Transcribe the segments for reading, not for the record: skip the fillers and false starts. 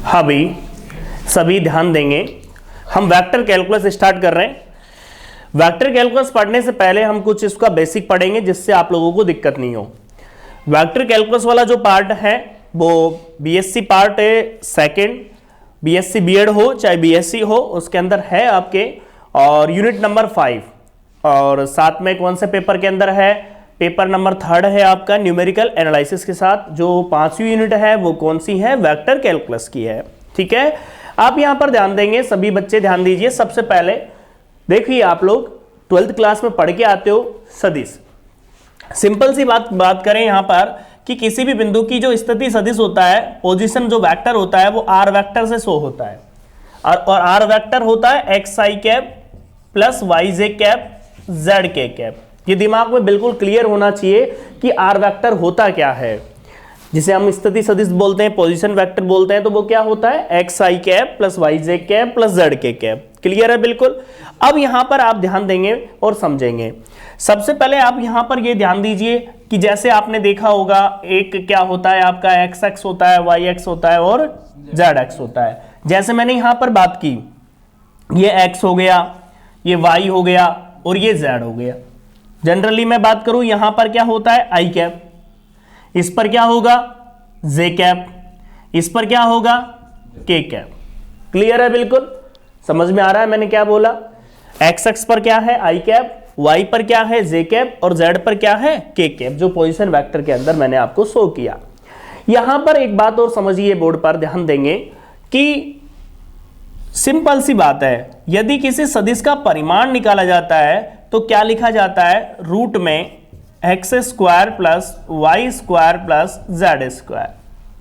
हाँ भाई, सभी ध्यान देंगे। हम वेक्टर कैलकुलस स्टार्ट कर रहे हैं। वेक्टर कैलकुलस पढ़ने से पहले हम कुछ इसका बेसिक पढ़ेंगे जिससे आप लोगों को दिक्कत नहीं हो। वेक्टर कैलकुलस वाला जो पार्ट है वो बीएससी पार्ट है सेकंड, बीएससी बीएड हो चाहे बीएससी हो उसके अंदर है आपके, और यूनिट नंबर 5, और साथ में कौन से पेपर के अंदर है, पेपर नंबर 3 है आपका न्यूमेरिकल एनालिसिस के साथ। जो 5वीं यूनिट है वो कौन सी है, वेक्टर कैलकुलस की है। ठीक है, आप यहां पर ध्यान देंगे, सभी बच्चे ध्यान दीजिए। सबसे पहले देखिए, आप लोग 12th क्लास में पढ़ के आते हो सदिश। सिंपल सी बात करें यहां पर कि किसी भी बिंदु की जो स्थिति सदिश होता है, पोजीशन जो वेक्टर होता है वो आर वेक्टर से शो होता है, और आर वेक्टर होता है एक्स आई कैप प्लस वाई जे कैप जेड के कैप। ये दिमाग में बिल्कुल क्लियर होना चाहिए कि आर वेक्टर होता क्या है, जिसे हम स्थिति सदिश बोलते हैं, पोजीशन वेक्टर बोलते हैं। तो वो क्या होता है, एक्स आई कैप प्लस वाई जे कैप प्लस जेड के कैप। क्लियर है बिल्कुल। अब यहां पर आप ध्यान देंगे और समझेंगे। सबसे पहले आप यहां पर ये ध्यान दीजिए कि जैसे आपने देखा होगा, एक क्या होता है आपका एक्स एक्स होता है, वाई एक्स होता है और जेड एक्स होता है। जैसे मैंने यहां पर बात की, ये एक्स हो गया, ये वाई हो गया और ये जेड हो गया। जनरली मैं बात करूं, यहां पर क्या होता है आई कैप, इस पर क्या होगा जे कैप, इस पर क्या होगा के कैप। क्लियर है बिल्कुल, समझ में आ रहा है मैंने क्या बोला। एक्स एक्स पर क्या है आई कैप, वाई पर क्या है जे कैप और जेड पर क्या है के कैप, जो पोजीशन वेक्टर के अंदर मैंने आपको शो किया। यहां पर एक बात और समझिए, बोर्ड पर ध्यान देंगे कि सिंपल सी बात है, यदि किसी सदिश का परिमाण निकाला जाता है तो क्या लिखा जाता है, रूट में x square plus y square plus z square.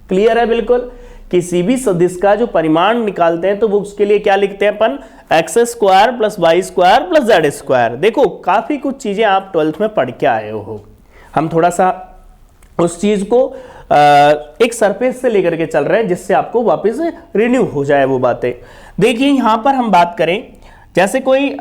Clear है बिल्कुल। किसी भी सदिश का जो परिमाण निकालते हैं तो वो उसके लिए क्या लिखते हैं अपन, x square plus y square plus z square. देखो काफी कुछ चीजें आप 12th में पढ़ के आए हो, हम थोड़ा सा उस चीज को एक सरफेस से लेकर के चल रहे हैं जिससे आपको वापस रिन्यू हो जाए वो बातें। देखिए यहां पर हम बात करें, जैसे कोई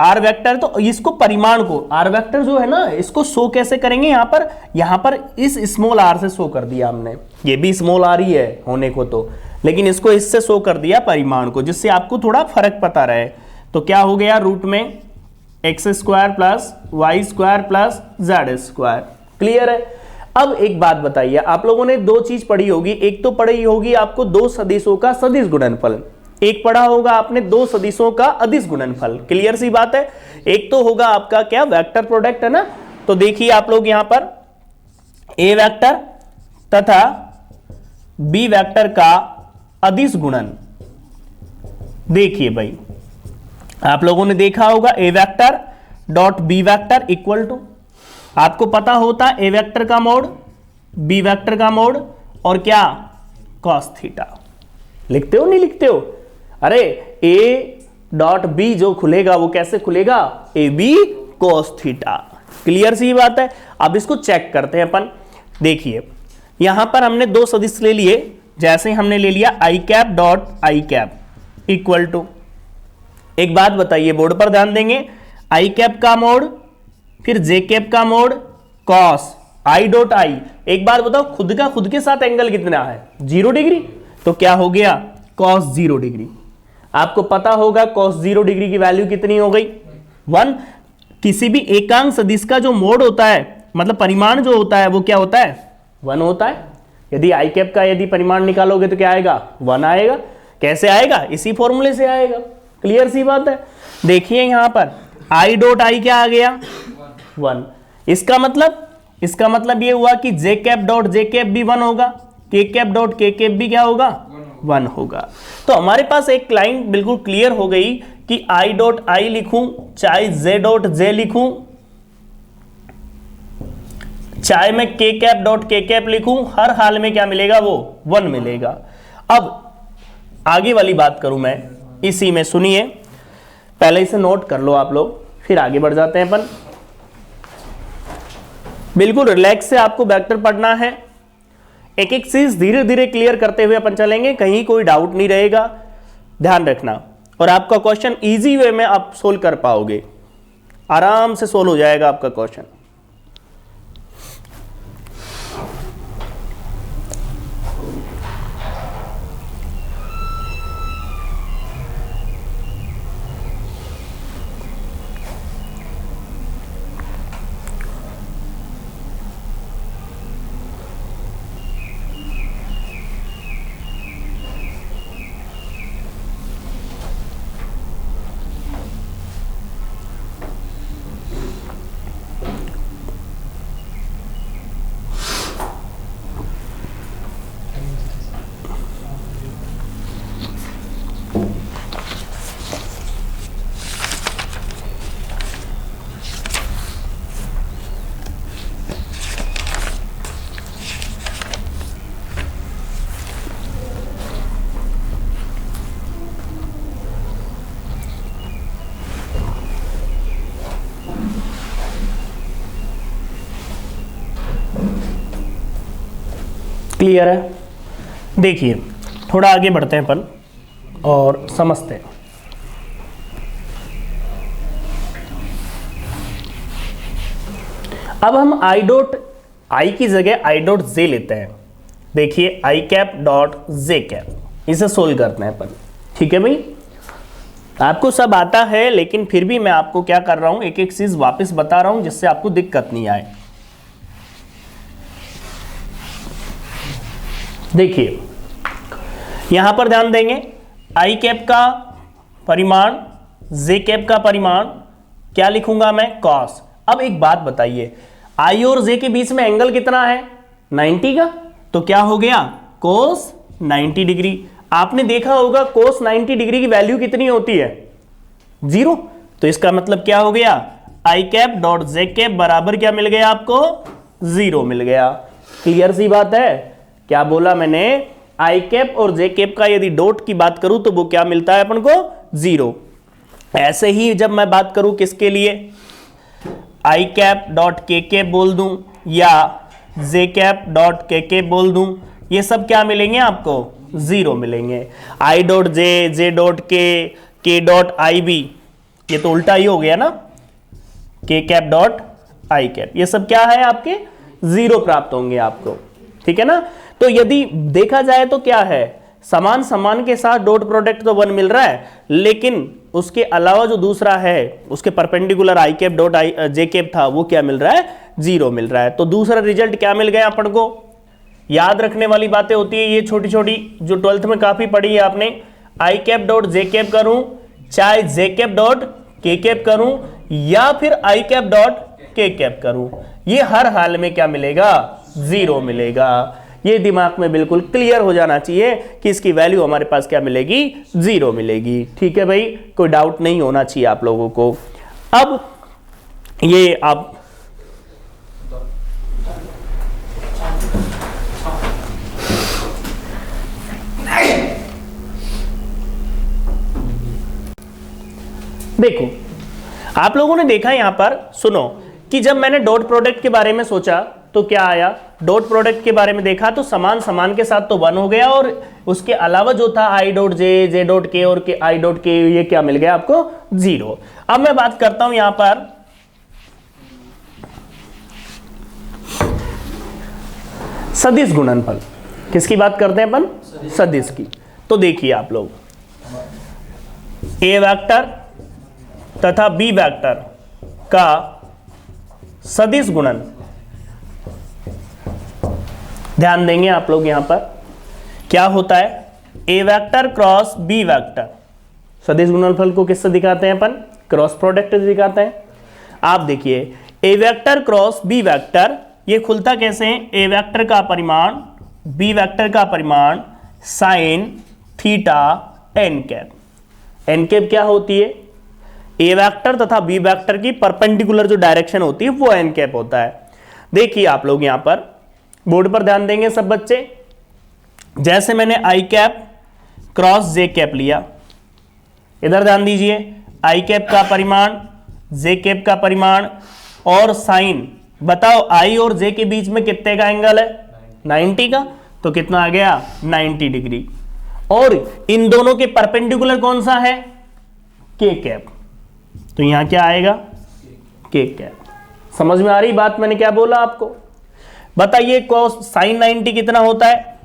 आर वेक्टर, तो इसको परिमाण को आर वेक्टर जो है ना, इसको शो कैसे करेंगे, यहां पर इस स्मॉल आर से शो कर दिया हमने। ये भी स्मॉल आर ही है होने को तो, लेकिन इसको इससे शो कर दिया परिमाण को, जिससे आपको थोड़ा फर्क पता रहे। तो क्या हो गया, रूट में x square plus y square plus z square. Clear है। अब एक बात बताइए, आप लोगों ने दो चीज पढ़ी होगी, एक तो पढ़ी होगी आपको दो सदिशों का सदिश गुणनफल, एक पढ़ा होगा आपने दो सदिशों का अदिश गुणनफल। क्लियर सी बात है। एक तो होगा आपका क्या, वेक्टर प्रोडक्ट है ना। तो देखिए आप लोग यहां पर ए वेक्टर तथा बी वेक्टर का अदिश गुणन। देखिए भाई, आप लोगों ने देखा होगा a vector dot b vector equal to, आपको पता होता ए वेक्टर का मोड, बी वेक्टर का मोड और क्या, कॉस थीटा। लिखते हो नहीं लिखते हो? अरे ए डॉट बी जो खुलेगा वो कैसे खुलेगा, a b cos theta. Clear सी बात है। अब इसको चेक करते हैं अपन। देखिए यहां पर हमने दो सदिश ले लिए, जैसे हमने ले लिया i cap dot i cap equal to, एक बात बताइए बोर्ड पर ध्यान देंगे, आई कैप का मोड फिर जे कैप का mode cos I dot I. एक बात बताओ, खुद के साथ एंगल कितना है, 0 डिग्री। तो क्या हो गया, कॉस 0 डिग्री। आपको पता होगा कॉस 0 डिग्री की वैल्यू कितनी हो गई, 1। किसी भी एकांक सदिश का जो मोड होता है, मतलब परिमाण जो होता है वो क्या होता है, 1 होता है। यदि आई कैप का यदि परिमाण निकालोगे तो क्या आएगा, 1 आएगा। कैसे आएगा, इसी फॉर्मूले से आएगा। क्लियर सी बात है। देखिए यहां पर आई डॉट आई क्या आ गया, 1। इसका मतलब ये हुआ कि जे कैप डॉट जे कैप भी 1 होगा, के कैप डॉट के कैप भी क्या होगा, 1 होगा। तो हमारे पास एक लाइन बिल्कुल क्लियर हो गई कि आई डॉट आई लिखूं चाहे जे डॉट जे लिखूं, चाहे मैं के कैप डॉट के कैप लिखूं, हर हाल में क्या मिलेगा, वो 1 मिलेगा। अब आगे वाली बात करूं मैं इसी में, सुनिए, पहले इसे नोट कर लो आप लोग, फिर आगे बढ़ जाते हैं अपन। बिल्कुल रिलैक्स से आपको वेक्टर पढ़ना है, एक एक चीज धीरे धीरे क्लियर करते हुए अपन चलेंगे, कहीं कोई डाउट नहीं रहेगा, ध्यान रखना। और आपका क्वेश्चन इजी वे में आप सोल्व कर पाओगे, आराम से सोल्व हो जाएगा आपका क्वेश्चन। क्लियर है? देखिए थोड़ा आगे बढ़ते हैं अपन और समझते हैं। अब हम आई डॉट आई की जगह आई डॉट जे लेते हैं। देखिए आई कैप डॉट जे कैप, इसे सोल्व करते हैं अपन। ठीक है भाई, आपको सब आता है, लेकिन फिर भी मैं आपको क्या कर रहा हूं, एक एक चीज वापस बता रहा हूं जिससे आपको दिक्कत नहीं आए। देखिए यहां पर ध्यान देंगे, आई कैप का परिमाण, जे कैप का परिमाण क्या लिखूंगा मैं, कॉस। अब एक बात बताइए, आई और जे के बीच में एंगल कितना है, 90 का, तो क्या हो गया, कोस 90 डिग्री। आपने देखा होगा कोस 90 डिग्री की वैल्यू कितनी होती है, 0। तो इसका मतलब क्या हो गया, आई कैप डॉट जे कैप बराबर क्या मिल गया आपको, 0 मिल गया। क्लियर सी बात है? क्या बोला मैंने, आई कैप और जे कैप का यदि डॉट की बात करूं तो वो क्या मिलता है अपन को, 0। ऐसे ही जब मैं बात करूं किसके लिए, आई कैप डॉट के कैप बोल दूं या जे कैप डॉट के कैप बोल दूं, ये सब क्या मिलेंगे आपको, 0 मिलेंगे। I dot J, J dot के डॉट आई बी, ये तो उल्टा ही हो गया ना, के कैप डॉट आई कैप, ये सब क्या है आपके, 0 प्राप्त होंगे आपको। ठीक है ना? तो यदि देखा जाए तो क्या है, समान समान के साथ डॉट प्रोडक्ट तो 1 मिल रहा है, लेकिन उसके अलावा जो दूसरा है उसके परपेंडिकुलर आई कैप डॉट आई जे कैप था, वो क्या मिल रहा है, 0 मिल रहा है। तो दूसरा रिजल्ट क्या मिल गया अपन को। याद रखने वाली बातें होती है ये छोटी छोटी, जो 12th में काफी पढ़ी है आपने। आई कैप डॉट जे कैप करूं, चाहे जे कैप डॉट के कैप करूं, या फिर आई कैप डॉट के कैप करूं, ये हर हाल में क्या मिलेगा, 0 मिलेगा। ये दिमाग में बिल्कुल क्लियर हो जाना चाहिए कि इसकी वैल्यू हमारे पास क्या मिलेगी, 0 मिलेगी। ठीक है भाई, कोई डाउट नहीं होना चाहिए आप लोगों को। अब ये आप देखो, आप लोगों ने देखा यहां पर, सुनो, कि जब मैंने डॉट प्रोडक्ट के बारे में सोचा तो क्या आया, डॉट प्रोडक्ट के बारे में देखा तो समान समान के साथ तो 1 हो गया, और उसके अलावा जो था I dot J, J dot के और के आई डॉट के, ये क्या मिल गया आपको, 0। अब मैं बात करता हूं यहां पर सदिश गुणनफल। किसकी बात करते हैं अपन, सदिश की। तो देखिए आप लोग, ए वेक्टर तथा बी वेक्टर का सदिश गुणन, ध्यान देंगे आप लोग यहां पर क्या होता है, a vector cross B vector. सदिश गुणनफल को किससे दिखाते हैं अपन, क्रॉस प्रोडक्ट से दिखाते हैं। आप देखिए, a vector cross B vector, ये खुलता कैसे है, ए वेक्टर का परिमाण, बी वेक्टर का परिमाण, sine theta n cap. N cap क्या होती है, ए वेक्टर तथा बी वेक्टर की परपेंडिकुलर जो डायरेक्शन होती है वो एन कैप होता है। देखिए आप लोग यहां पर बोर्ड पर ध्यान देंगे सब बच्चे, जैसे मैंने आई कैप क्रॉस जे कैप लिया, इधर ध्यान दीजिए, आई कैप का परिमाण, जे कैप का परिमाण और साइन, बताओ आई और जे के बीच में कितने का एंगल है, 90 का, तो कितना आ गया, 90 डिग्री। और इन दोनों के परपेंडिकुलर कौन सा है, के कैप, तो यहां क्या आएगा, के कैप। समझ में आ रही बात, मैंने क्या बोला आपको। बताइए cos sin 90 कितना होता है,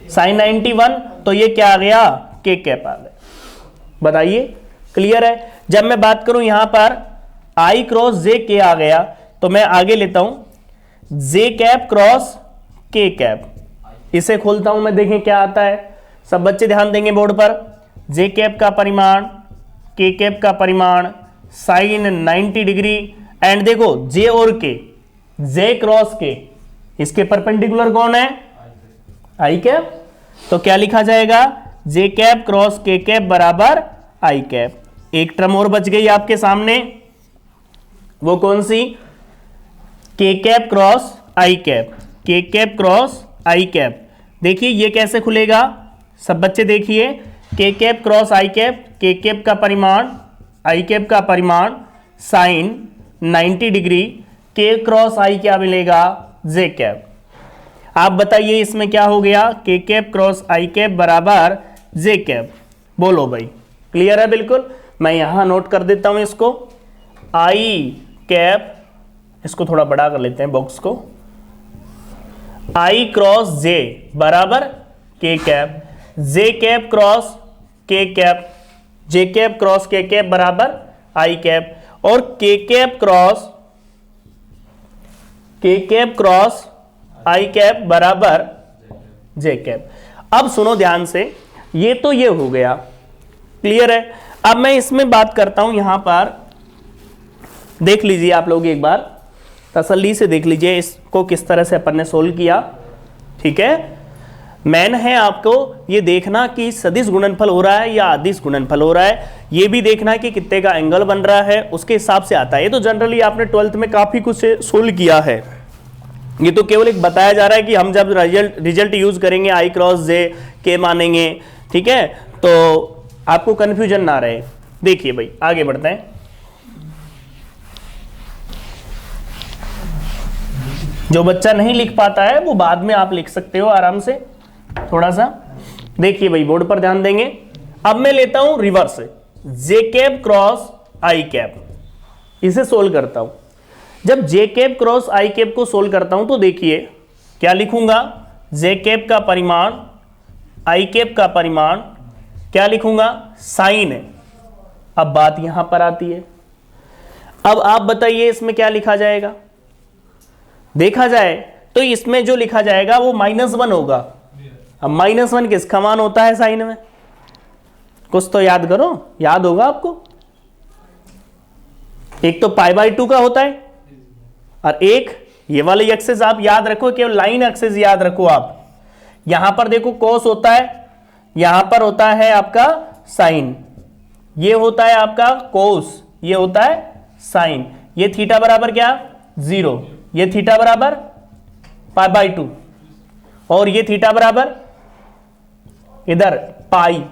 sin 91, तो ये क्या आ गया, के कैप आ गया। बताइए, क्लियर है। जब मैं बात करूं यहां पर आई क्रॉस जे के आ गया, तो मैं आगे लेता हूं जे कैप क्रॉस के कैप, इसे खोलता हूं मैं, देखें क्या आता है। सब बच्चे ध्यान देंगे बोर्ड पर, जे कैप का परिमाण, के कैप का परिमाण, साइन 90 डिग्री, एंड देखो जे और के, जे क्रॉस के, इसके परपेंडिकुलर कौन है, आई कैप, तो क्या लिखा जाएगा, जे कैप क्रॉस के कैप बराबर आई कैप। एक टर्म और बच गई आपके सामने, वो कौन सी, के कैप क्रॉस आई कैप, के कैप क्रॉस आई कैप। देखिए ये कैसे खुलेगा, सब बच्चे देखिए, के कैप क्रॉस आई कैप, के कैप का परिमाण, आई कैप का परिमाण, साइन 90 डिग्री, के क्रॉस आई क्या मिलेगा, जे कैप। आप बताइए इसमें क्या हो गया, के कैप क्रॉस आई कैप बराबर जे कैप। बोलो भाई, क्लियर है बिल्कुल। मैं यहां नोट कर देता हूं इसको, आई कैप, इसको थोड़ा बड़ा कर लेते हैं बॉक्स को, आई क्रॉस जे बराबर के कैप, जे कैप क्रॉस के कैप, जे कैप क्रॉस के कैप बराबर आई कैप, और के कैप क्रॉस आई कैप बराबर जे कैप। अब सुनो ध्यान से, ये तो ये हो गया, क्लियर है। अब मैं इसमें बात करता हूं, यहां पर देख लीजिए आप लोग, एक बार तसल्ली से देख लीजिए इसको किस तरह से अपन ने सोल्व किया, ठीक है। मैन है आपको ये देखना कि सदिश गुणनफल हो रहा है या अदिश गुणनफल हो रहा है, ये भी देखना है कि कितने का एंगल बन रहा है, उसके हिसाब से आता है। ये तो जनरली आपने 12th में काफी कुछ सोल्व किया है, ये तो केवल एक बताया जा रहा है कि हम जब रिजल्ट यूज करेंगे आई क्रॉस जे के मानेंगे, ठीक है, तो आपको कंफ्यूजन ना रहे। देखिए भाई आगे बढ़ते हैं। जो बच्चा नहीं लिख पाता है वो बाद में आप लिख सकते हो आराम से थोड़ा सा। देखिए भाई बोर्ड पर ध्यान देंगे। अब मैं लेता हूं रिवर्स, जे कैप क्रॉस आई कैप, इसे सोल्व करता हूं। जब जे कैप क्रॉस आई कैप को सोल्व करता हूं तो देखिए क्या लिखूंगा, जे कैप का परिमाण आई कैप का परिमाण, क्या लिखूंगा, साइन है। अब बात यहां पर आती है, अब आप बताइए इसमें क्या लिखा जाएगा। देखा जाए तो इसमें जो लिखा जाएगा वो -1 होगा। अब -1 किसका मान होता है साइन में, कुछ तो याद करो, याद होगा आपको। एक तो π/2 का होता है, और एक ये वाले एक्सेस आप याद रखो, केवल लाइन एक्सेस याद रखो आप। यहां पर देखो कोस होता है, यहां पर होता है आपका साइन, ये होता है आपका कोस, ये होता है साइन। ये थीटा बराबर क्या, 0, ये थीटा बराबर π/2, और ये थीटा बराबर इधर पाई,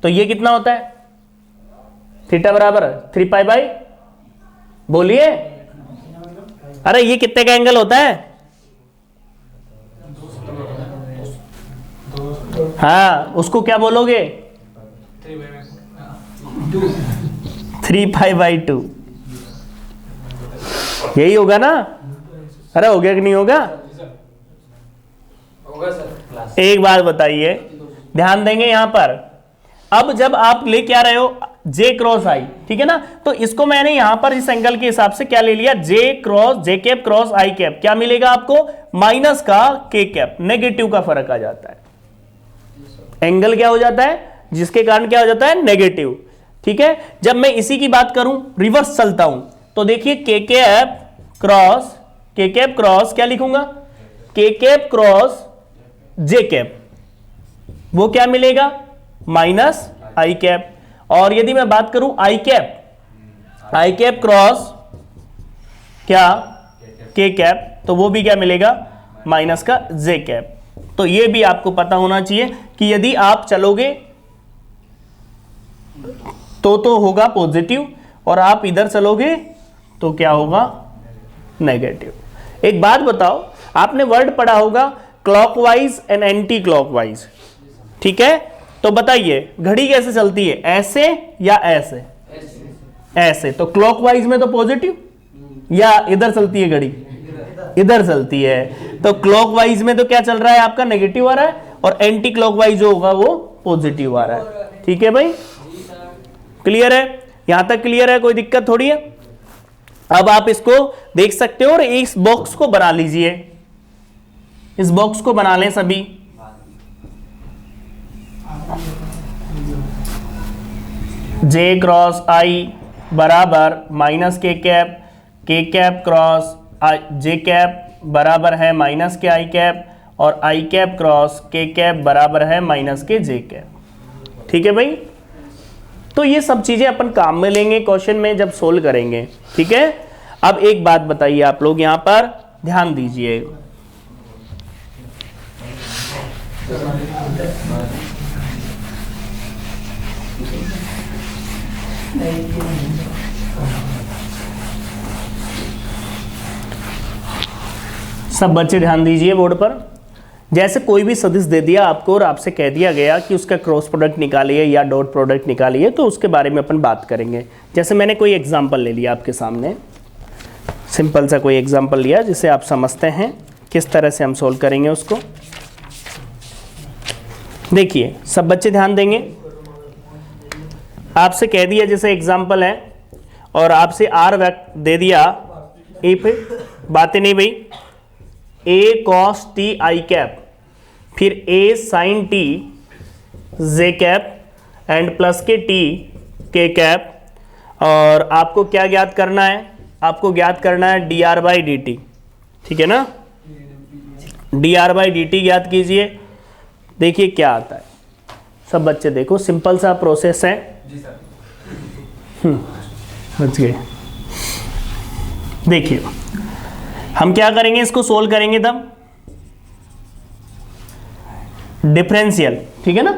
तो ये कितना होता है, थीटा बराबर 3π/, बोलिए। अरे ये कितने का एंगल होता है, हाँ उसको क्या बोलोगे, 3π/2, यही होगा ना। अरे हो गया कि नहीं होगा, होगा सर। एक बात बताइए, ध्यान देंगे यहां पर। अब जब आप ले क्या रहे हो, जे क्रॉस आई, ठीक है ना, तो इसको मैंने यहां पर इस एंगल के हिसाब से क्या ले लिया, जे कैप क्रॉस आई कैप, क्या मिलेगा आपको, माइनस का के कैप, नेगेटिव का फर्क आ जाता है। एंगल क्या हो जाता है, जिसके कारण क्या हो जाता है, नेगेटिव, ठीक है। जब मैं इसी की बात करूं, रिवर्स चलता हूं, तो देखिए के कैप क्रॉस क्या लिखूंगा, के कैप क्रॉस जे कैप, वो क्या मिलेगा, माइनस आई कैप। और यदि मैं बात करूं आई कैप क्रॉस क्या, के कैप, तो वो भी क्या मिलेगा, माइनस का जे कैप। तो ये भी आपको पता होना चाहिए कि यदि आप चलोगे तो होगा पॉजिटिव, और आप इधर चलोगे तो क्या होगा, नेगेटिव। एक बात बताओ, आपने वर्ड पढ़ा होगा क्लॉकवाइज एंड एंटी क्लॉकवाइज, ठीक है। तो बताइए घड़ी कैसे चलती है, ऐसे या ऐसे, ऐसे। तो क्लॉकवाइज में तो पॉजिटिव, या इधर चलती है घड़ी, इधर चलती है। तो क्लॉकवाइज में तो क्या चल रहा है आपका, नेगेटिव आ रहा है, और एंटी क्लॉकवाइज जो होगा वो पॉजिटिव आ रहा है, ठीक है भाई। क्लियर है, यहां तक क्लियर है, कोई दिक्कत थोड़ी है। अब आप इसको देख सकते हो, और इस बॉक्स को बना लीजिए, इस बॉक्स को बना लें सभी। जे क्रॉस आई बराबर माइनस के कैप क्रॉस जे कैप बराबर है माइनस के आई कैप, और आई कैप क्रॉस के कैप बराबर है माइनस के जे कैप, ठीक है भाई। तो ये सब चीजें अपन काम में लेंगे क्वेश्चन में जब सोल्व करेंगे, ठीक है। अब एक बात बताइए आप लोग, यहां पर ध्यान दीजिए। सब बच्चे ध्यान दीजिए बोर्ड पर। जैसे कोई भी सदिश दे दिया आपको और आपसे कह दिया गया कि उसका क्रॉस प्रोडक्ट निकालिए या डॉट प्रोडक्ट निकालिए, तो उसके बारे में अपन बात करेंगे। जैसे मैंने कोई एग्जांपल ले लिया आपके सामने, सिंपल सा कोई एग्जांपल लिया जिसे आप समझते हैं किस तरह से हम सोल्व करेंगे उसको। देखिए सब बच्चे ध्यान देंगे, आपसे कह दिया जैसे एग्जांपल है और आपसे आर वेक्टर दे दिया, ए पे बातें नहीं भाई, a cos t i cap, फिर a sine t j cap and plus k t k cap, और आपको क्या ज्ञात करना है, आपको ज्ञात करना है D r by d T, ठीक है ना, D r by d T ज्ञात कीजिए। देखिए क्या आता है, सब बच्चे देखो सिंपल सा प्रोसेस है। बच गए। देखिए हम क्या करेंगे, इसको सोल्व करेंगे तब डिफरेंशियल, ठीक है ना,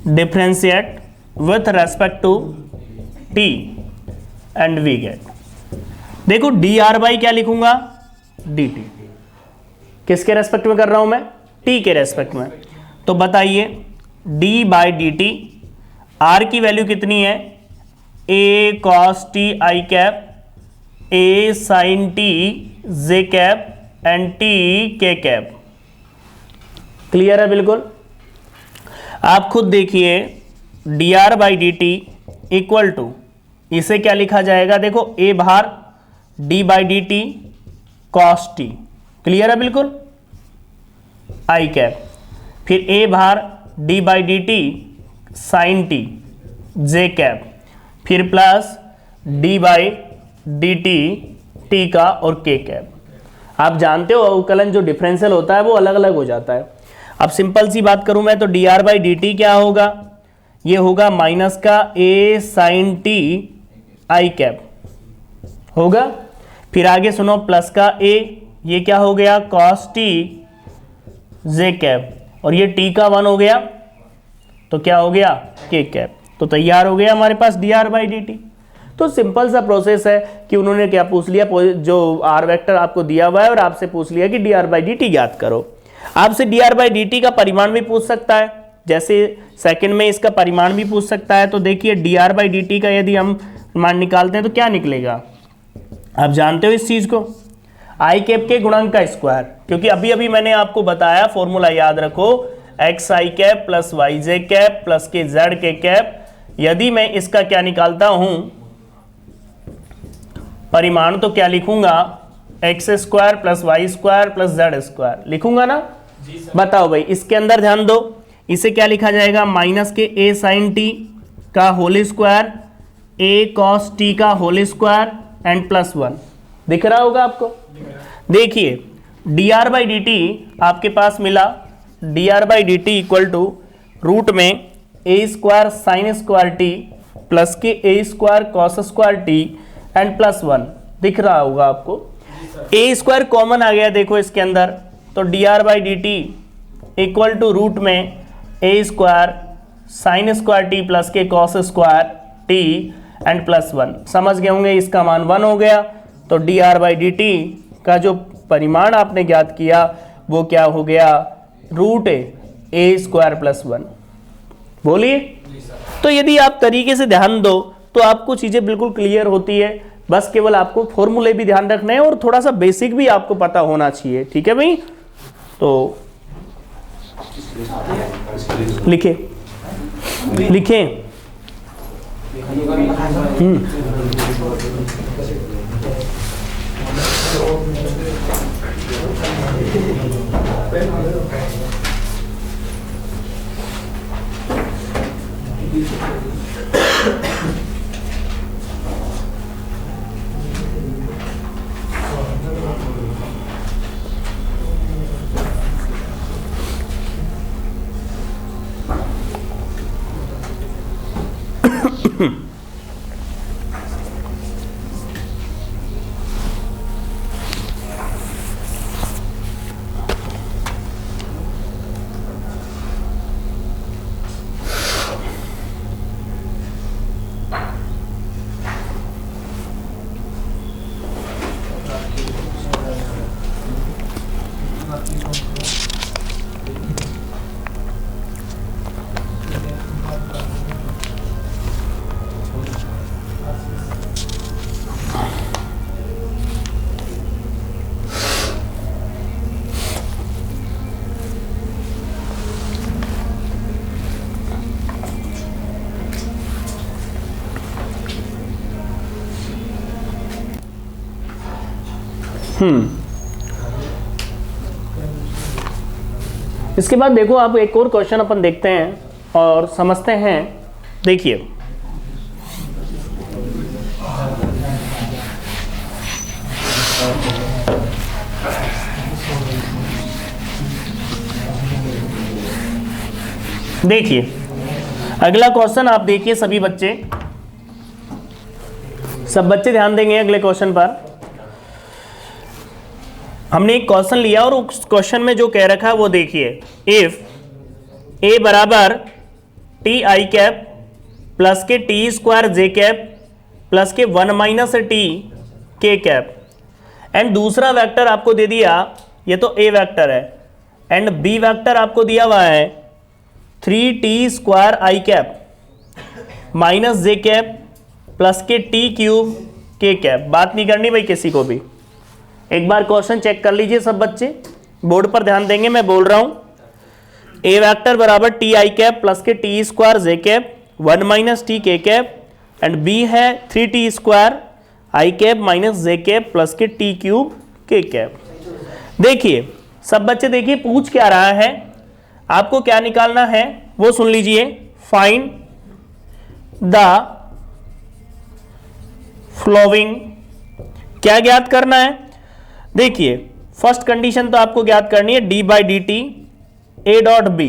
differentiate with respect to t and we get. देखो डी आर बाई क्या लिखूंगा, डी टी, किसके रेस्पेक्ट में कर रहा हूं मैं, टी के रेस्पेक्ट में। तो बताइए d by d t, r की वैल्यू कितनी है, a cos t i cap, a sine t j cap and t k cap. Clear है बिल्कुल। आप खुद देखिए d r by d t equal to, इसे क्या लिखा जाएगा, देखो ए बाहर, d by d t cos t, clear है बिल्कुल, आई कैप, फिर ए बाहर d by d t sine t j cap, फिर plus D by d T T का और के कैप। आप जानते हो अवकलन जो डिफरेंशियल होता है वो अलग अलग हो जाता है। अब सिंपल सी बात करूं मैं तो d r by d T क्या होगा, ये होगा माइनस का ए साइन टी आई कैप होगा, फिर आगे सुनो प्लस का ए, ये क्या हो गया कॉस टी जे कैप, और ये टी का 1 हो गया तो क्या हो गया के कैप। तो तैयार हो गया हमारे पास d r by d t. तो सिंपल सा प्रोसेस है कि उन्होंने क्या पूछ लिया, जो आर वेक्टर आपको दिया हुआ है और आपसे पूछ लिया कि D r by d T ज्ञात करो। आपसे D r by d T का परिमाण भी पूछ सकता है, जैसे सेकंड में इसका परिमाण भी पूछ सकता है। तो देखिए d r by d T का यदि हम मान निकालते हैं तो क्या निकलेगा, आप जानते हो इस चीज को, आई कैप के गुणांक का स्क्वायर, क्योंकि अभी अभी मैंने आपको बताया फॉर्मूला याद रखो, एक्स आई कैप प्लस वाई जे कैप प्लस के जेड के कैप। यदि मैं इसका क्या निकालता हूं परिमाण, तो क्या लिखूंगा, x square plus y square plus z square लिखूंगा ना। बताओ भाई, इसके अंदर ध्यान दो, इसे क्या लिखा जाएगा, minus k a sine t का whole square, a cos t का होल स्क्वायर एंड प्लस 1। दिख रहा होगा आपको। देखिए d r by d t आपके पास मिला, d r by d t equal to root में a square sine square t plus k a square cos square t and plus 1। दिख रहा होगा आपको। ए स्क्वायर कॉमन आ गया देखो इसके अंदर, तो d r by d t equal to root में a square sine square t plus k cos square t and plus 1। समझ गए होंगे, इसका मान 1 हो गया। तो d r by d T का जो परिमाण आपने ज्ञात किया वो क्या हो गया, रूट ए स्क्वायर प्लस 1। बोलिए। तो यदि आप तरीके से ध्यान दो तो आपको चीजें बिल्कुल क्लियर होती है। बस केवल आपको फॉर्मूले भी ध्यान रखना है और थोड़ा सा बेसिक भी आपको पता होना चाहिए, ठीक है भाई। तो लिखे लिखे इसके बाद देखो आप एक और क्वेश्चन अपन देखते हैं और समझते हैं। देखिए अगला क्वेश्चन आप देखिए सभी बच्चे, सब बच्चे ध्यान देंगे अगले क्वेश्चन पर। हमने एक क्वेश्चन लिया और उस क्वेश्चन में जो कह रखा है वो देखिए, इफ ए बराबर T i cap plus k T square J cap plus के 1 minus T k cap, and दूसरा वेक्टर आपको दे दिया, ये तो ए वेक्टर है, एंड बी वेक्टर आपको दिया हुआ है 3t स्क्वायर आई कैप माइनस जे cap plus k t cube के कैप। बात नहीं करनी भाई किसी को भी। एक बार क्वेश्चन चेक कर लीजिए सब बच्चे, बोर्ड पर ध्यान देंगे, मैं बोल रहा हूं। ए वेक्टर बराबर T i cap plus k T square J cap 1 minus T k cap, and B है 3t स्क्वायर आई कैप माइनस जे cap plus k t cube के कैप। देखिए सब बच्चे, देखिए पूछ क्या रहा है, आपको क्या निकालना है वो सुन लीजिए। फाइंड द फ्लोइंग, क्या ज्ञात करना है? देखिए फर्स्ट कंडीशन तो आपको ज्ञात करनी है d by d t a dot b,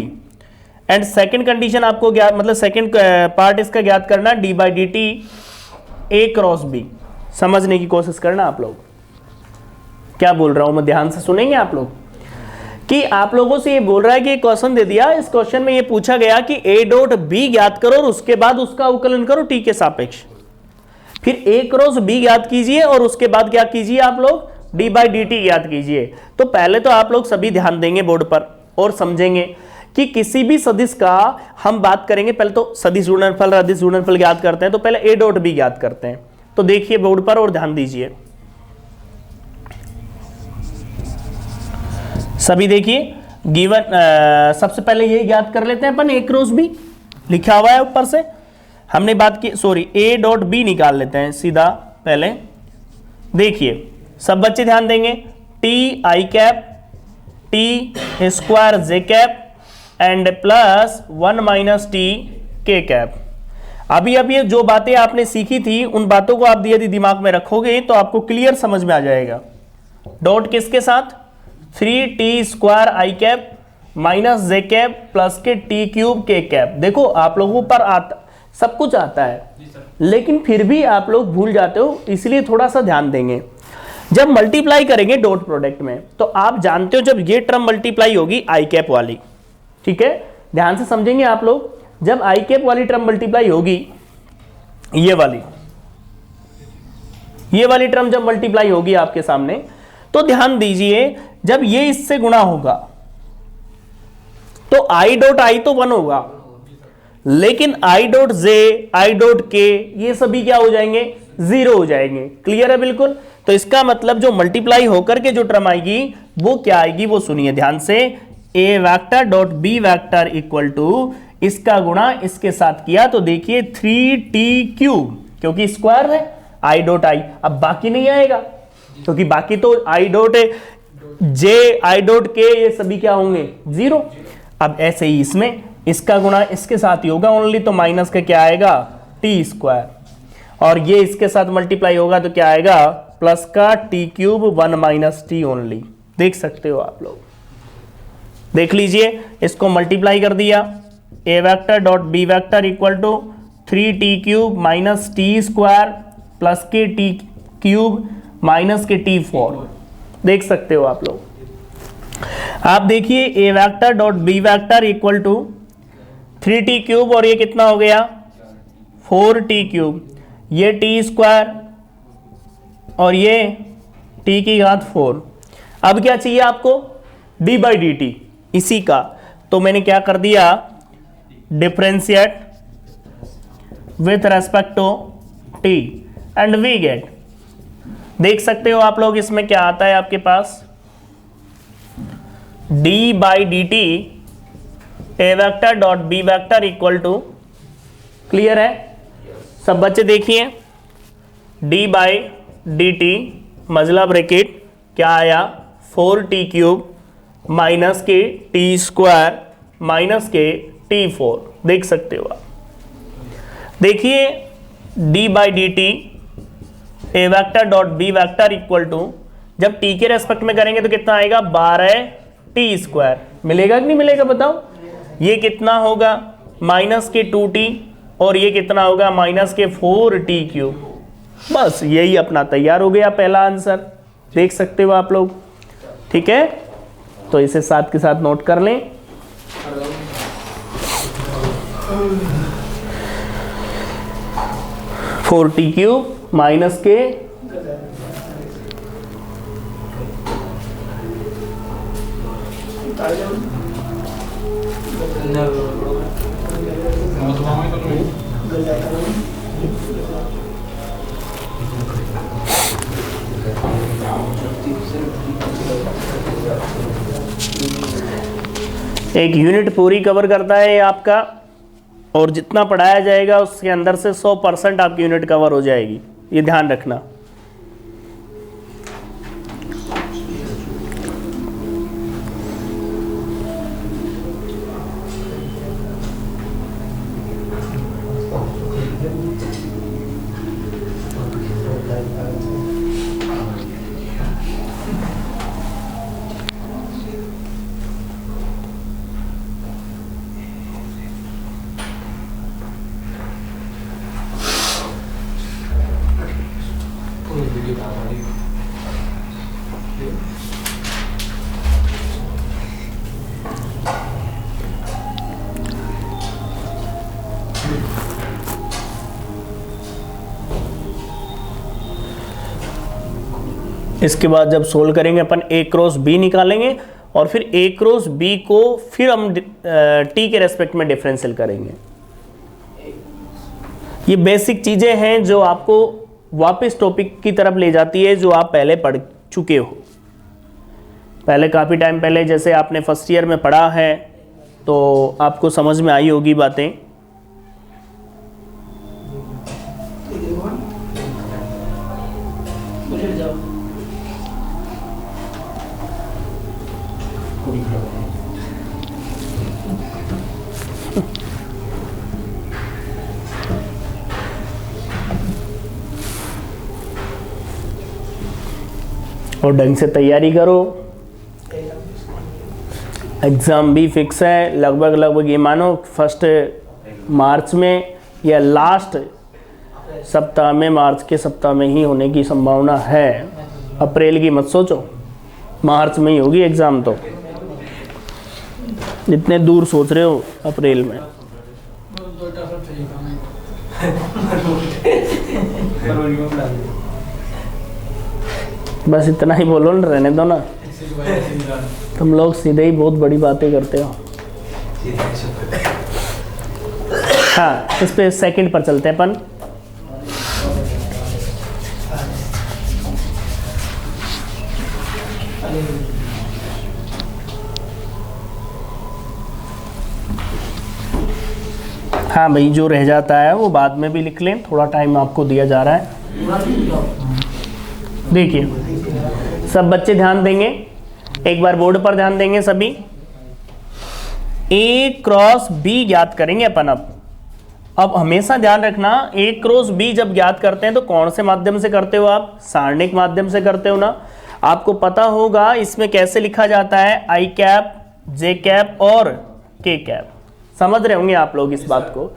and second condition आपको ज्ञात, मतलब सेकेंड पार्ट इसका ज्ञात करना d by d t a cross b. समझने की कोशिश करना आप लोग, क्या बोल रहा हूं मैं, ध्यान से सुनेंगे आप लोग। कि आप लोगों से ये बोल रहा है कि क्वेश्चन दे दिया, इस क्वेश्चन में ये पूछा गया कि ए डॉट बी ज्ञात करो और उसके बाद उसका अवकलन करो टी के सापेक्ष, फिर ए क्रॉस बी ज्ञात कीजिए और उसके बाद क्या कीजिए आप लोग, डी बाई डी टी ज्ञात कीजिए। तो पहले तो आप लोग सभी ध्यान देंगे बोर्ड पर और समझेंगे कि किसी भी सदिश का हम बात करेंगे, पहले तो सदिश गुणनफल रदिश गुणनफल ज्ञात करते हैं, तो पहले ए डॉट बी ज्ञात करते हैं। तो देखिए बोर्ड पर और ध्यान दीजिए सभी। देखिए गिवन, सबसे पहले ये ज्ञात कर लेते हैं अपन, ए क्रॉस बी लिखा हुआ है ऊपर से, हमने बात की, सॉरी ए डॉट बी निकाल लेते हैं सीधा पहले। देखिए सब बच्चे ध्यान देंगे, T i cap T square J cap and plus 1 minus T k cap. अभी ये जो बातें आपने सीखी थी उन बातों को आप यदि दिमाग में रखोगे तो आपको क्लियर समझ में आ जाएगा। डॉट किसके साथ, 3t स्क्वायर आई कैप माइनस जे cap plus k t cube के कैप। देखो आप लोगों पर आता, सब कुछ आता है, लेकिन फिर भी आप लोग भूल जाते हो, इसलिए थोड़ा सा ध्यान देंगे। जब मल्टीप्लाई करेंगे डॉट प्रोडक्ट में, तो आप जानते हो जब ये टर्म मल्टीप्लाई होगी आई कैप वाली, ठीक है, ध्यान से समझेंगे आप लोग। जब आई कैप वाली टर्म मल्टीप्लाई होगी, ये वाली टर्म जब मल्टीप्लाई होगी आपके सामने, तो ध्यान दीजिए जब ये इससे गुणा होगा तो आई डॉट आई तो 1 होगा, लेकिन I dot J, I dot के, ये सभी क्या हो जाएंगे, 0 हो जाएंगे। क्लियर है बिल्कुल। तो इसका मतलब जो मल्टीप्लाई होकर के जो टर्म आएगी वो क्या आएगी, वो सुनिए ध्यान से, a vector dot b vector equal to इसका गुणा इसके साथ किया तो देखिए 3t क्यूब, क्योंकि स्क्वायर है आई डॉट आई, अब बाकी नहीं आएगा क्योंकि बाकी तो I dot J, I dot के, ये सभी क्या होंगे, 0। अब ऐसे ही इसमें इसका गुणा इसके साथ ही होगा ओनली, तो माइनस का क्या आएगा, टी स्क्वायर, और ये इसके साथ मल्टीप्लाई होगा तो क्या आएगा, प्लस का T cube 1 minus T only. देख सकते हो आप लोग, देख लीजिए, इसको मल्टीप्लाई कर दिया, a vector dot b vector equal to 3t cube minus t square plus k t cube minus k t4। देख सकते हो आप लोग। आप देखिए a vector dot b vector equal to 3t cube और ये कितना हो गया, 4t क्यूब, ये टी स्क्वायर और ये t की घात 4। अब क्या चाहिए आपको, d बाई डी टी, इसी का, तो मैंने क्या कर दिया, differentiate with respect to t and we get, देख सकते हो आप लोग इसमें क्या आता है आपके पास, d by d t a vector dot b vector equal to, clear है सब बच्चे, देखिए d बाई डी टी मजला ब्रैकेट क्या आया 4t³ माइनस के t² माइनस के t4। देख सकते हो आप। देखिए d/dt a vector dot b vector equal to, जब t के रेस्पेक्ट में करेंगे तो कितना आएगा 12t²। मिलेगा कि नहीं मिलेगा बताओ। ये कितना होगा माइनस के 2t और ये कितना होगा माइनस के 4t³। बस यही अपना तैयार हो गया पहला आंसर। देख सकते हो आप लोग। ठीक है, तो इसे साथ के साथ नोट कर लें। फोर t³ माइनस के एक यूनिट पूरी कवर करता है ये आपका, और जितना पढ़ाया जाएगा उसके अंदर से 100% आपकी यूनिट कवर हो जाएगी, ये ध्यान रखना। इसके बाद जब सोल्व करेंगे अपन a क्रॉस b निकालेंगे और फिर a क्रॉस b को फिर हम t के रेस्पेक्ट में डिफरेंशियल करेंगे। ये बेसिक चीजें हैं जो आपको वापस टॉपिक की तरफ ले जाती है जो आप पहले पढ़ चुके हो। पहले काफ़ी टाइम पहले जैसे आपने फर्स्ट ईयर में पढ़ा है तो आपको समझ में आई होगी बातें। और ढंग से तैयारी करो, एग्ज़ाम भी फिक्स है। लगभग ये मानो फर्स्ट मार्च में या लास्ट सप्ताह में, मार्च के सप्ताह में ही होने की संभावना है। अप्रैल की मत सोचो, मार्च में ही होगी एग्ज़ाम। तो जितने दूर सोच रहे हो अप्रैल में। बस इतना ही बोलो ना, रहने दो ना। तुम लोग सीधे ही बहुत बड़ी बातें करते हो। हाँ, इस पे सेकंड पर चलते हैं अपन। हाँ भाई, जो रह जाता है वो बाद में भी लिख लें, थोड़ा टाइम आपको दिया जा रहा है। देखिए सब बच्चे ध्यान देंगे, एक बार बोर्ड पर ध्यान देंगे सभी। A क्रॉस B ज्ञात करेंगे अपन। अब हमेशा ध्यान रखना, A क्रॉस B जब ज्ञात करते हैं तो कौन से माध्यम से करते हो आप? सारणिक माध्यम से करते हो ना। आपको पता होगा इसमें कैसे लिखा जाता है, I कैप, J कैप और K कैप। समझ रहे होंगे आप लोग इस बात को।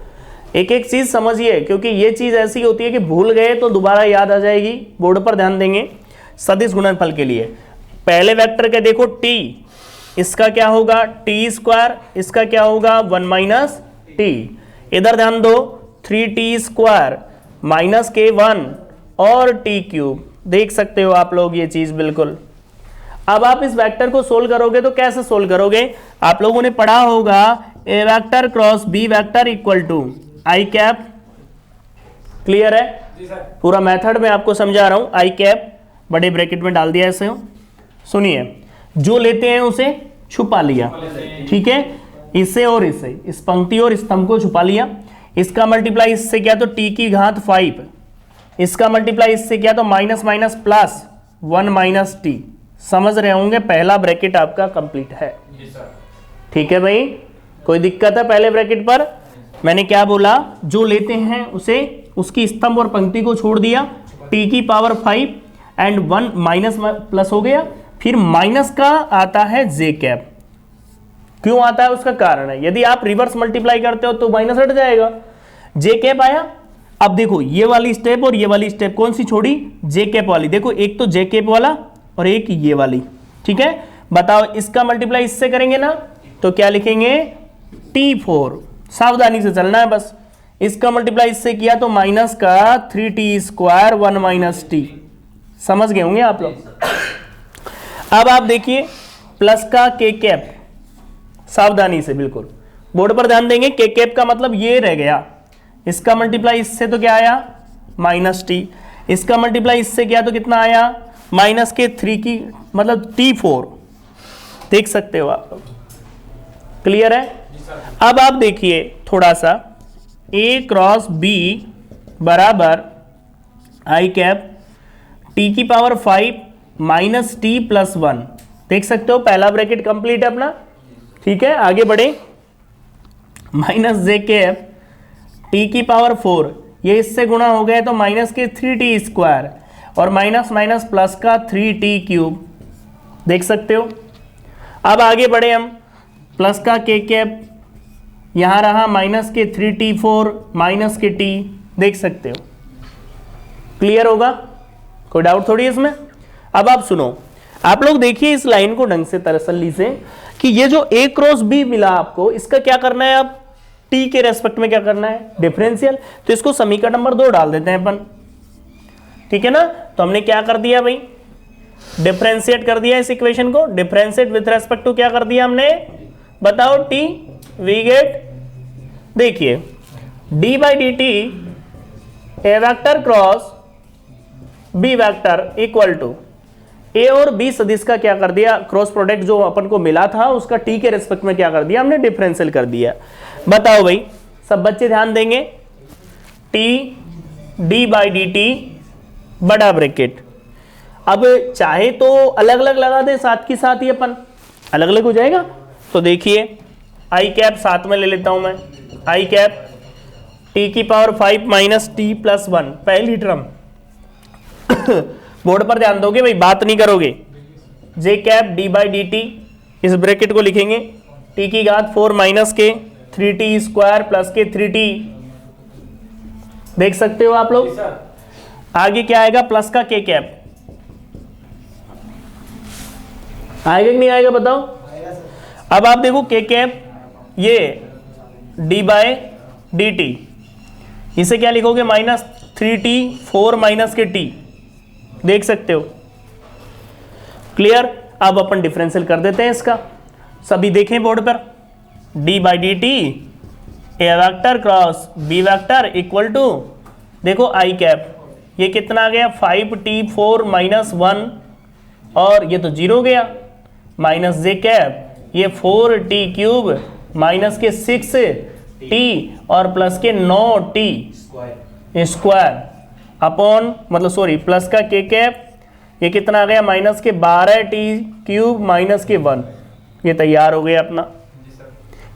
एक एक चीज समझिए, क्योंकि ये चीज ऐसी होती है कि भूल गए तो दोबारा याद आ जाएगी। बोर्ड पर ध्यान देंगे। सदिश गुणनफल के लिए पहले वेक्टर के देखो t, इसका क्या होगा t², इसका क्या होगा 1 - t। इधर ध्यान दो 3t² माइनस k1 और t³। देख सकते हो आप लोग ये चीज बिल्कुल। अब आप इस वेक्टर को सोल्व करोगे तो कैसे सोल्व करोगे? आप लोगों ने पढ़ा होगा a vector cross b vector equal to I cap. Clear है? पूरा मेथड मैं आपको समझा रहा हूं। I कैप बड़े ब्रैकेट में डाल दिया ऐसे। सुनिए, जो लेते हैं उसे छुपा लिया, ठीक है, इससे और इससे, इस पंक्ति और स्तंभ को छुपा लिया। इसका मल्टीप्लाई इससे क्या तो t की घात 5, इसका मल्टीप्लाई इससे क्या तो माइनस माइनस प्लस 1 - t। समझ रहे होंगे, पहला ब्रैकेट आपका कंप्लीट है। ठीक है भाई, कोई दिक्कत है पहले ब्रैकेट पर? मैंने क्या बोला, जो लेते हैं उसे उसकी स्तंभ और पंक्ति को छोड़ दिया, t की पावर 5 एंड 1 माइनस प्लस हो गया, फिर माइनस का आता है जे कैप। क्यों आता है उसका कारण है, यदि आप रिवर्स मल्टीप्लाई करते हो तो माइनस हट जाएगा, जे कैप आया। अब देखो ये वाली स्टेप और ये वाली स्टेप कौन सी छोड़ी, जे कैप वाली। देखो एक तो जे कैप वाला और एक ये वाली, ठीक है। बताओ इसका मल्टीप्लाई इससे करेंगे ना तो क्या लिखेंगे, T4। सावधानी से चलना है बस। इसका मल्टीप्लाई इससे किया तो माइनस का 3t² 1 माइनस टी। समझ गए होंगे आप लोग। अब आप देखिए प्लस का के कैप, सावधानी से बिल्कुल बोर्ड पर ध्यान देंगे। के कैप का मतलब ये रह गया, इसका मल्टीप्लाई इससे तो क्या आया, माइनस टी। इसका मल्टीप्लाई इससे किया तो कितना आया, माइनस के 3 की मतलब T4। देख सकते हो आप लोग, क्लियर है। अब आप देखिए थोड़ा सा, A क्रॉस B बराबर आई कैप t की पावर 5 माइनस टी प्लस 1। देख सकते हो पहला ब्रैकेट कंप्लीट है अपना। ठीक है, आगे बढ़े, माइनस जे कैप t की पावर 4, ये इससे गुणा हो गया तो माइनस के 3t² और माइनस माइनस प्लस का 3t³। देख सकते हो। अब आगे बढ़े हम, प्लस का के कैप यहां रहा माइनस के 3t4 माइनस के t। देख सकते हो, क्लियर होगा, कोई डाउट थोड़ी इसमें। अब आप सुनो, आप लोग देखिए इस लाइन को ढंग से तसल्ली से कि ये जो a क्रॉस b मिला आपको, इसका क्या करना है, अब t के रेस्पेक्ट में क्या करना है, डिफरेंशियल। तो इसको समीकरण नंबर 2 डाल देते हैं अपन। ठीक है ना, तो हमने क्या कर दिया भाई, डिफरेंशिएट कर दिया इस इक्वेशन को। डिफरेंशिएट विथ रेस्पेक्ट टू क्या कर दिया हमने, बताओ, t। वी गेट, देखिए d by d t a vector cross b vector equal to a और b सदिश का क्या कर दिया, क्रॉस प्रोडक्ट जो अपन को मिला था उसका t के रेस्पेक्ट में क्या कर दिया हमने, डिफरेंशियल कर दिया। बताओ भाई, सब बच्चे ध्यान देंगे, t d by d T बड़ा ब्रैकेट। अब चाहे तो अलग अलग लगा दे, साथ की साथ ही अपन अलग अलग हो जाएगा। तो देखिए आई कैप साथ में ले लेता हूं मैं, आई कैप t की पावर 5 माइनस टी प्लस 1 पहली टर्म। बोर्ड पर ध्यान दोगे भाई, बात नहीं करोगे। J cap d by d t, इस ब्रैकेट को लिखेंगे t की घात 4 माइनस के 3t² प्लस के 3t। देख सकते हो आप लोग। आगे क्या आएगा, प्लस का के कैप आएगा कि नहीं आएगा बताओ। अब आप देखो के कैप ये d बाय डी टी, इसे क्या लिखोगे, माइनस 3t4 माइनस के t। देख सकते हो, क्लियर। अब अपन डिफरेंशियल कर देते हैं इसका, सभी देखें बोर्ड पर। d by d t a vector cross b vector equal to, देखो आई कैप, ये कितना आ गया 5t4 माइनस 1 और ये तो 0 गया, माइनस जे कैप ये 4t³ माइनस के 6t और प्लस के 9t² अपॉन, मतलब सॉरी प्लस का के कैप ये कितना आ गया, माइनस के 12t³ माइनस के 1। ये तैयार हो गया अपना।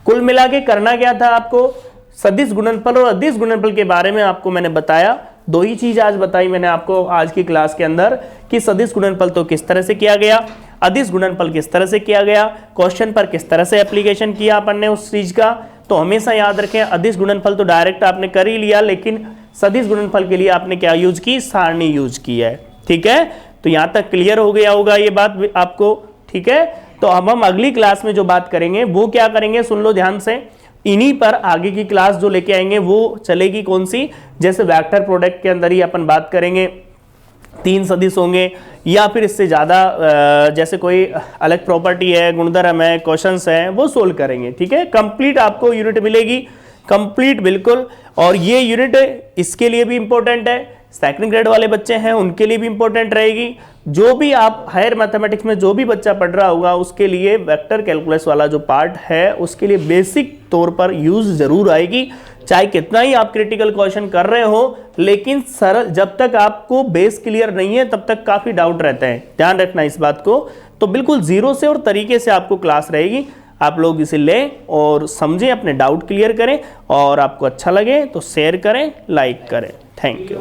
कुल मिला के करना क्या था आपको, सदिश गुणनफल और अदिश गुणनफल के बारे में आपको मैंने बताया। दो ही चीज आज बताई मैंने आपको आज की क्लास के अंदर कि सदिश गुणनफल तो किस तरह से किया गया, अदिश गुणनफल किस तरह से किया गया, क्वेश्चन पर किस तरह से एप्लीकेशन किया अपन ने उस चीज का। तो हमेशा याद रखें, अदिश गुणनफल तो डायरेक्ट आपने कर ही लिया, लेकिन सदिश गुणनफल के लिए आपने क्या यूज की, सारणी यूज की है। ठीक है, तो यहां तक क्लियर हो गया होगा ये बात आपको। ठीक है, तो अब हम अगली क्लास में जो बात करेंगे वो क्या करेंगे, सुन लो ध्यान से। इन्हीं पर आगे की क्लास जो लेके आएंगे वो चलेगी कौन सी, जैसे वेक्टर प्रोडक्ट के अंदर ही अपन बात करेंगे 3 सदिश होंगे, या फिर इससे ज़्यादा जैसे कोई अलग प्रॉपर्टी है, गुणधर्म है, क्वेश्चंस हैं, वो सोल्व करेंगे। ठीक है, कंप्लीट आपको यूनिट मिलेगी, कंप्लीट बिल्कुल। और ये यूनिट इसके लिए भी इंपॉर्टेंट है सेकंड ग्रेड वाले बच्चे हैं उनके लिए भी इंपॉर्टेंट रहेगी। जो भी आप हायर मैथमेटिक्स में जो भी बच्चा पढ़ रहा होगा उसके लिए वेक्टर कैलकुलस वाला जो पार्ट है उसके लिए बेसिक तौर पर यूज जरूर आएगी। चाहे कितना ही आप क्रिटिकल क्वेश्चन कर रहे हो, लेकिन सरल जब तक आपको बेस क्लियर नहीं है तब तक काफी डाउट रहता है, ध्यान रखना इस बात को। तो बिल्कुल जीरो से और तरीके से आपको क्लास रहेगी, आप लोग इसे लें और समझें, अपने डाउट क्लियर करें, और आपको अच्छा लगे तो शेयर करें, लाइक करें। Thank you.